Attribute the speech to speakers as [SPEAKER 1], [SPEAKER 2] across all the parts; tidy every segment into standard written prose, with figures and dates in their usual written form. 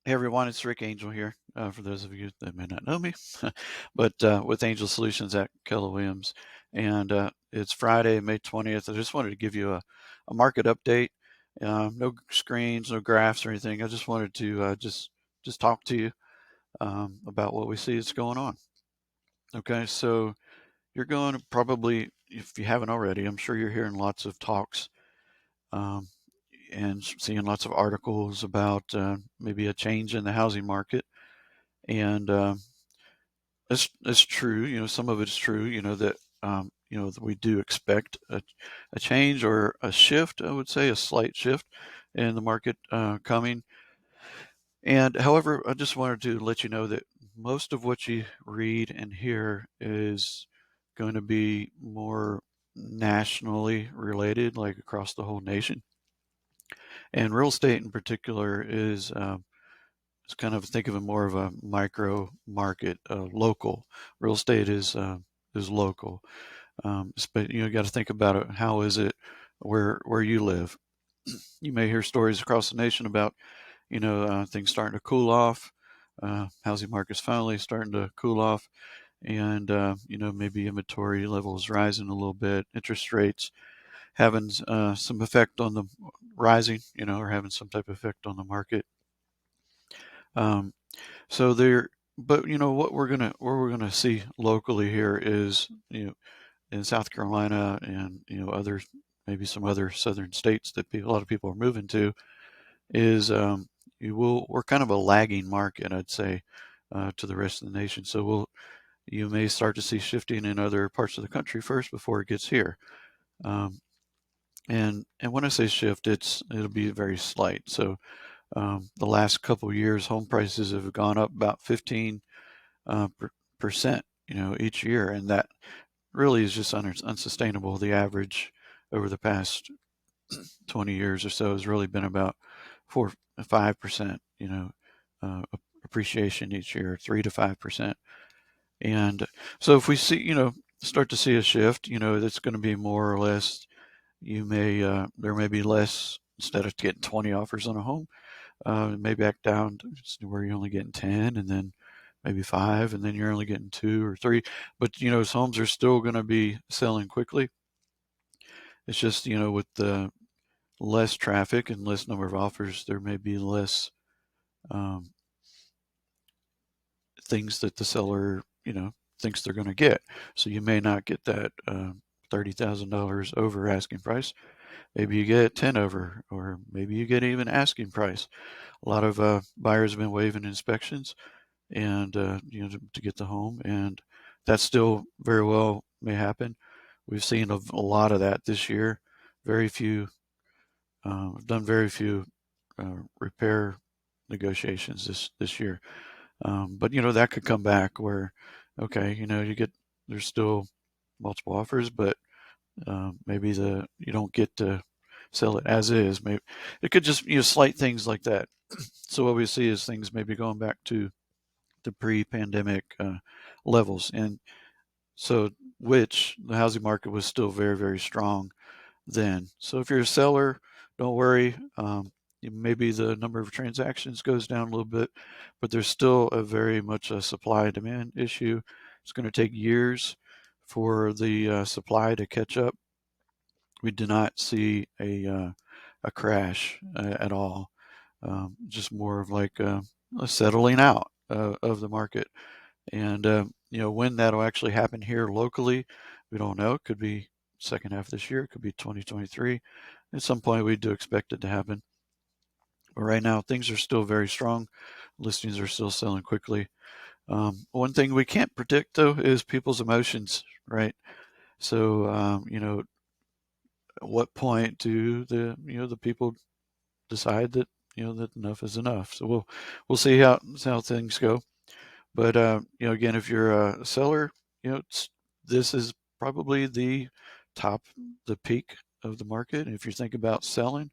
[SPEAKER 1] Hey everyone, it's Rick Angel here. For those of you that may not know me, but with Angel Solutions at Keller Williams, and it's Friday, May 20th. I just wanted to give you a market update. No screens, no graphs or anything. I just wanted to just talk to you about what we see is going on. Okay, so you're going to probably, if you haven't already, I'm sure you're hearing lots of talks um, and seeing lots of articles about maybe a change in the housing market. And it's true. Some of it's true. That that we do expect a change or a shift. I would say a slight shift in the market coming. And however, I just wanted to let you know that most of what you read and hear is going to be more nationally related, like across the whole nation. And real estate in particular is it's kind of think of it more of a micro market, local. Real estate is local, but you got to think about it. How is it where you live? You may hear stories across the nation about things starting to cool off. Housing market's finally starting to cool off, and maybe inventory levels rising a little bit. Interest rates having some effect on the rising, or having some type of effect on the market. Um, So there, but what we're gonna see locally here is in South Carolina and other maybe some other southern states that a lot of people are moving to is we're kind of a lagging market, I'd say, to the rest of the nation. So you may start to see shifting in other parts of the country first before it gets here. Um, and when I say shift, it'll be very slight. So the last couple of years, home prices have gone up about 15 percent, each year, and that really is just unsustainable. The average over the past 20 years or so has really been about 4 5%, uh, appreciation each year, 3 to 5%. And so if we see, start to see a shift, that's going to be more or less. There may be less. Instead of getting 20 offers on a home, maybe back down to where you're only getting 10, and then maybe 5, and then you're only getting 2 or 3. But his homes are still going to be selling quickly. It's just with the less traffic and less number of offers, there may be less um, things that the seller thinks they're going to get. So you may not get that $30,000 over asking price. Maybe you get 10 over, or maybe you get even asking price. A lot of buyers have been waiving inspections and to get the home, and that still very well may happen. We've seen a lot of that this year. Very few, done very few repair negotiations this year. But that could come back where, okay, there's still multiple offers, but maybe you don't get to sell it as is. Maybe it could just slight things like that. So what we see is things maybe going back to the pre-pandemic levels, and so which the housing market was still very, very strong then. So if you're a seller, don't worry. Maybe the number of transactions goes down a little bit, but there's still a very much a supply demand issue. It's going to take years for the supply to catch up. We do not see a crash at all. Just more of like a settling out of the market. And when that'll actually happen here locally, we don't know. It could be second half of this year. It could be 2023. At some point, we do expect it to happen. But right now, things are still very strong. Listings are still selling quickly. One thing we can't predict though is people's emotions, right? So at what point do the people decide that that enough is enough? So we'll see how things go. But again, if you're a seller, this is probably the peak of the market. And if you think about selling,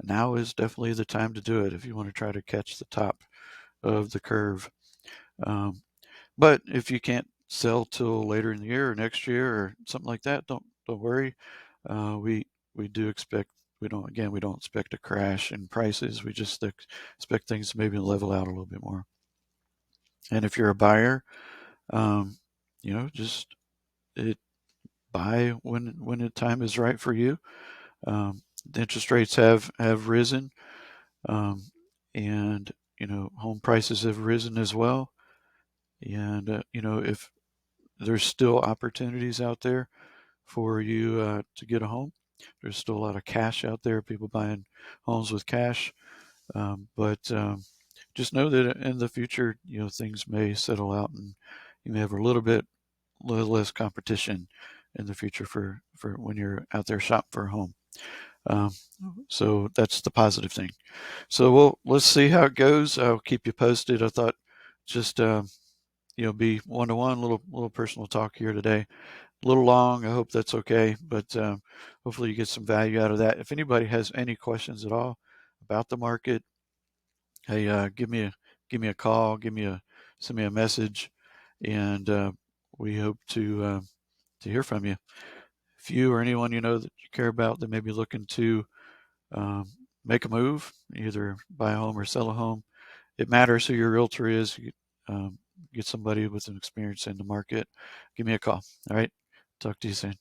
[SPEAKER 1] now is definitely the time to do it if you want to try to catch the top of the curve. Um, but if you can't sell till later in the year or next year or something like that, don't worry. We we do expect we don't expect a crash in prices. We just expect things to maybe level out a little bit more. And if you're a buyer, just buy when the time is right for you. The interest rates have risen, and home prices have risen as well. And if there's still opportunities out there for you to get a home, there's still a lot of cash out there. People buying homes with cash, but just know that in the future, things may settle out, and you may have a little less competition in the future for when you're out there shopping for a home. Um, so that's the positive thing. So let's see how it goes. I'll keep you posted. I thought just be one-to-one, little personal talk here today. A little long. I hope that's okay, but hopefully you get some value out of that. If anybody has any questions at all about the market, hey, give me a call, send me a message, and we hope to hear from you. If you or anyone you know that you care about that may be looking to um, make a move, either buy a home or sell a home, it matters who your realtor is. Get somebody with an experience in the market. Give me a call. All right. Talk to you soon.